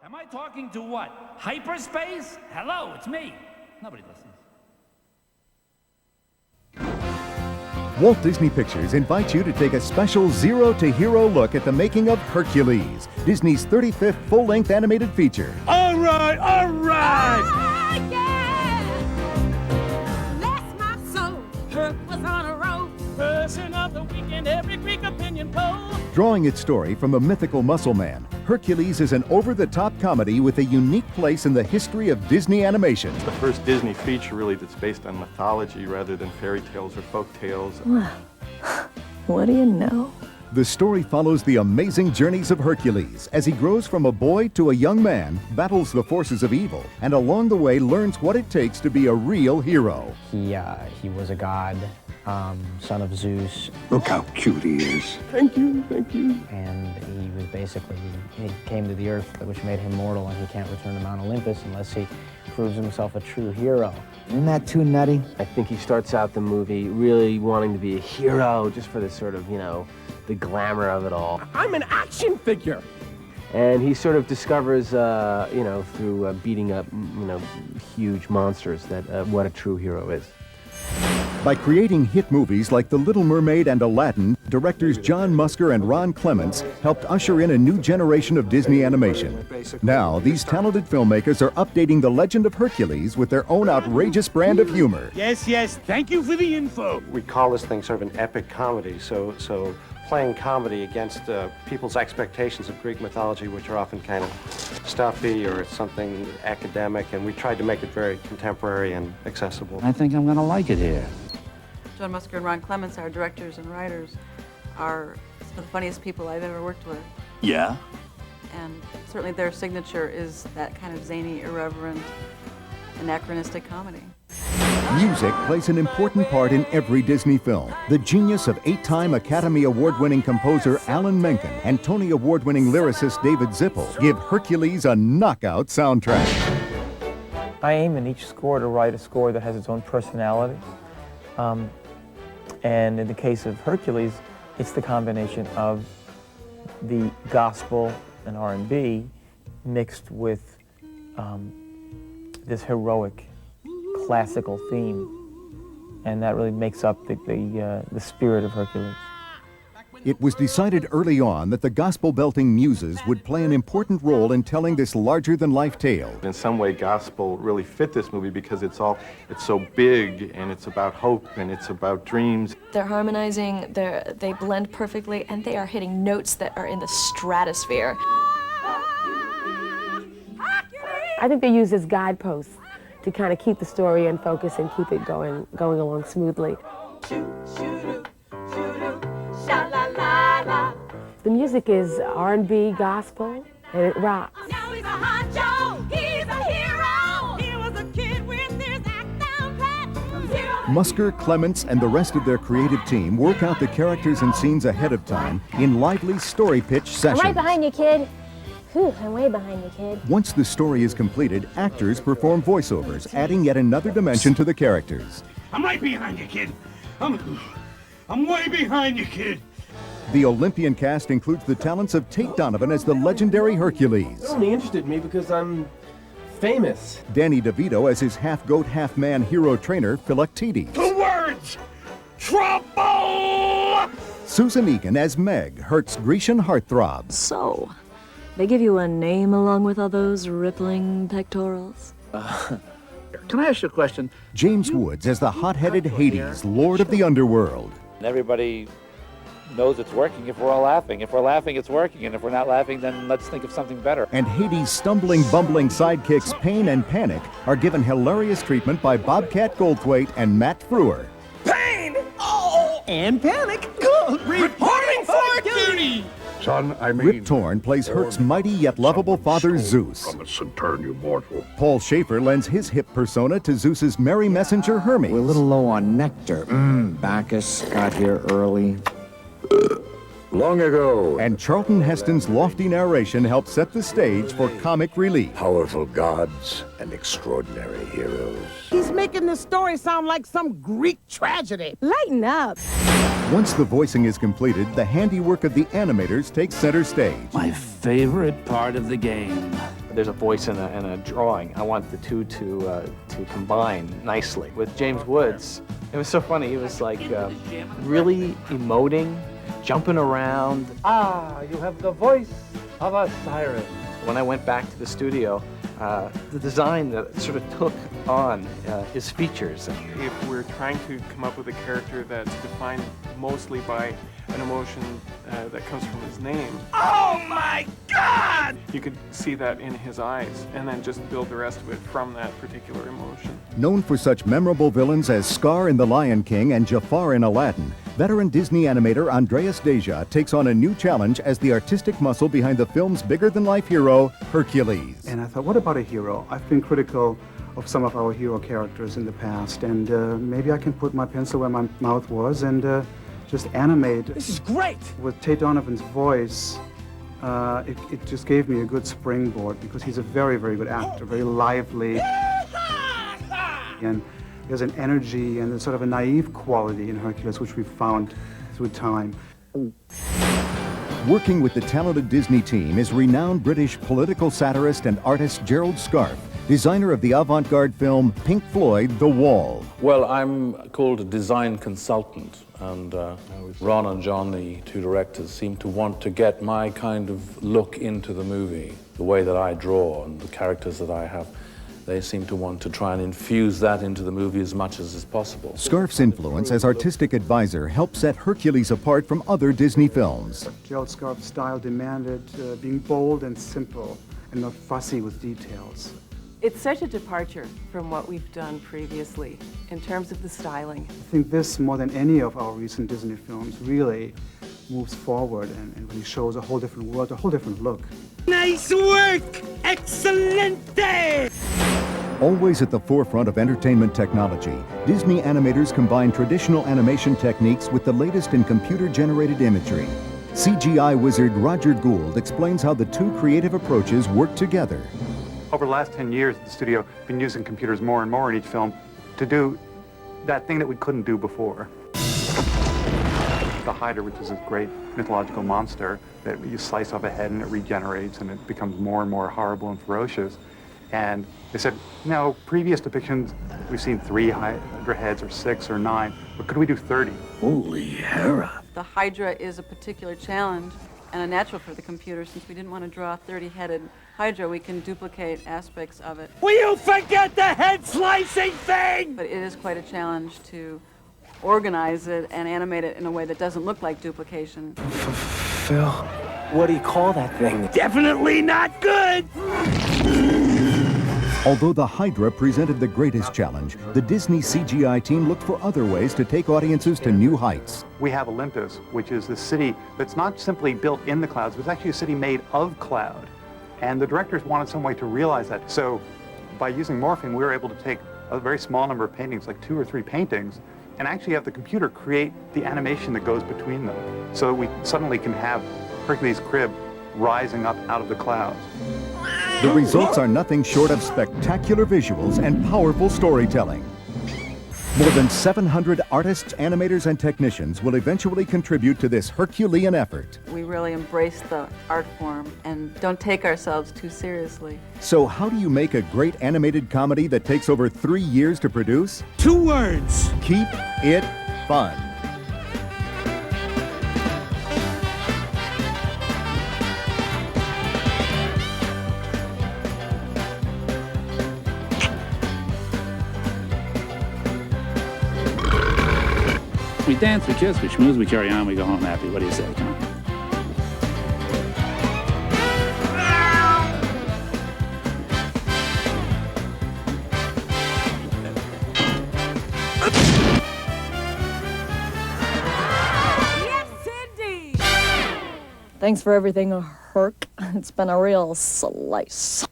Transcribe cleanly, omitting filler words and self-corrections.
Am I talking to what? Hyperspace? Hello, it's me. Nobody listens. Walt Disney Pictures invites you to take a special zero-to-hero look at the making of Hercules, Disney's 35th full-length animated feature. All right, all right! Oh, yeah! Bless my soul, Herc was on a roll. Person of the weekend, every Greek opinion poll. Drawing its story from the mythical muscle man, Hercules is an over-the-top comedy with a unique place in the history of Disney animation. It's the first Disney feature, really, that's based on mythology rather than fairy tales or folk tales. Well, what do you know? The story follows the amazing journeys of Hercules as he grows from a boy to a young man, battles the forces of evil, and along the way learns what it takes to be a real hero. He was a god, son of Zeus. Look how cute he is. Thank you, thank you. And he was basically, he came to the earth, which made him mortal, and he can't return to Mount Olympus unless he proves himself a true hero. Isn't that too nutty? I think he starts out the movie really wanting to be a hero just for the sort of, the glamour of it all. I'm an action figure. And he sort of discovers, through beating up, huge monsters that what a true hero is. By creating hit movies like The Little Mermaid and Aladdin, directors John Musker and Ron Clements helped usher in a new generation of Disney animation. Now, these talented filmmakers are updating the legend of Hercules with their own outrageous brand of humor. Yes, thank you for the info. We call this thing sort of an epic comedy, so playing comedy against people's expectations of Greek mythology, which are often kind of stuffy or it's something academic, and we tried to make it very contemporary and accessible. I think I'm gonna like it here. John Musker and Ron Clements, our directors and writers, are some of the funniest people I've ever worked with. Yeah? And certainly their signature is that kind of zany, irreverent, anachronistic comedy. Music plays an important part in every Disney film. The genius of 8-time Academy Award-winning composer Alan Menken and Tony Award-winning lyricist David Zippel give Hercules a knockout soundtrack. I aim in each score to write a score that has its own personality. And in the case of Hercules, it's the combination of the gospel and R&B mixed with this heroic classical theme, and that really makes up the spirit of Hercules. It was decided early on that the gospel-belting muses would play an important role in telling this larger-than-life tale. In some way, gospel really fit this movie because it's so big, and it's about hope, and it's about dreams. They're harmonizing, they blend perfectly, and they are hitting notes that are in the stratosphere. I think they use as guideposts to kind of keep the story in focus and keep it going along smoothly. The music is R&B gospel, and it rocks. Now he's a honcho, he's a hero. He was a kid with his act down pat. Musker, Clements, and the rest of their creative team work out the characters and scenes ahead of time in lively story pitch sessions. I'm right behind you, kid. Whew, I'm way behind you, kid. Once the story is completed, actors perform voiceovers, adding yet another dimension to the characters. I'm right behind you, kid. I'm way behind you, kid. The Olympian cast includes the talents of Tate Donovan as the legendary Hercules. They're only interested in me because I'm famous. Danny DeVito as his half-goat, half-man hero trainer, Philoctetes. 2 words! Trouble! Susan Egan as Meg, Herc's Grecian heartthrob. So, they give you a name along with all those rippling pectorals? Can I ask you a question? James Woods as the hot-headed Hades, lord of the underworld. Everybody knows it's working if we're all laughing. If we're laughing, it's working. And if we're not laughing, then let's think of something better. And Hades' stumbling, bumbling sidekicks Pain and Panic are given hilarious treatment by Bobcat Goldthwait and Matt Frewer. Pain! Oh! And panic! Good! Reporting for duty! Son, Rip Torn plays Herc's mighty yet lovable father, Zeus. From a Saturnian mortal. Paul Schaefer lends his hip persona to Zeus's merry messenger, Hermes. We're a little low on nectar. Bacchus got here early. Long ago. And Charlton Heston's lofty narration helps set the stage for comic relief. Powerful gods and extraordinary heroes. He's making the story sound like some Greek tragedy. Lighten up. Once the voicing is completed, the handiwork of the animators takes center stage. My favorite part of the game. there's a voice and a drawing. I want the two to combine nicely. With James Woods, it was so funny. He was like really emoting, jumping around. Ah, you have the voice of a siren. When I went back to the studio, the design that sort of took on his features. If we're trying to come up with a character that's defined mostly by an emotion that comes from his name. Oh my God! You could see that in his eyes and then just build the rest of it from that particular emotion. Known for such memorable villains as Scar in The Lion King and Jafar in Aladdin, veteran Disney animator Andreas Deja takes on a new challenge as the artistic muscle behind the film's bigger-than-life hero, Hercules. And I thought, what about a hero? I've been critical of some of our hero characters in the past, and maybe I can put my pencil where my mouth was and just animate. This is great! With Tate Donovan's voice, it just gave me a good springboard because he's a very, very good actor, very lively. And there's an energy and a sort of a naive quality in Hercules, which we've found through time. Working with the talented Disney team is renowned British political satirist and artist Gerald Scarfe, designer of the avant-garde film Pink Floyd, The Wall. Well, I'm called a design consultant, and Ron and John, the two directors, seem to want to get my kind of look into the movie, the way that I draw and the characters that I have. They seem to want to try and infuse that into the movie as much as is possible. Scarfe's influence as artistic advisor helped set Hercules apart from other Disney films. Gerald Scarfe's style demanded being bold and simple and not fussy with details. It's such a departure from what we've done previously in terms of the styling. I think this, more than any of our recent Disney films, really moves forward and really shows a whole different world, a whole different look. Nice work! Excelente! Always at the forefront of entertainment technology, Disney animators combine traditional animation techniques with the latest in computer-generated imagery. CGI wizard Roger Gould explains how the two creative approaches work together. Over the last 10 years, the studio has been using computers more and more in each film to do that thing that we couldn't do before. The Hydra, which is a great mythological monster that you slice off a head and it regenerates and it becomes more and more horrible and ferocious. And they said, no, previous depictions, we've seen 3 Hydra heads or 6 or 9, but could we do 30? Holy Hera. The Hydra is a particular challenge and a natural for the computer. Since we didn't want to draw a 30-headed Hydra, we can duplicate aspects of it. Will you forget the head slicing thing? But it is quite a challenge to organize it and animate it in a way that doesn't look like duplication. Phil, what do you call that thing? Definitely not good! Although the Hydra presented the greatest challenge, the Disney CGI team looked for other ways to take audiences to new heights. We have Olympus, which is the city that's not simply built in the clouds, but it's actually a city made of cloud. And the directors wanted some way to realize that. So by using morphing, we were able to take a very small number of paintings, like 2 or 3 paintings, and actually have the computer create the animation that goes between them. So that we suddenly can have Hercules' crib rising up out of the clouds. The results are nothing short of spectacular visuals and powerful storytelling. More than 700 artists, animators, and technicians will eventually contribute to this Herculean effort. We really embrace the art form and don't take ourselves too seriously. So how do you make a great animated comedy that takes over 3 years to produce? 2 words. Keep it fun. We dance, we kiss, we schmooze, we carry on, we go home happy. What do you say, Tom? Yes, indeed! Thanks for everything, Herc. It's been a real slice.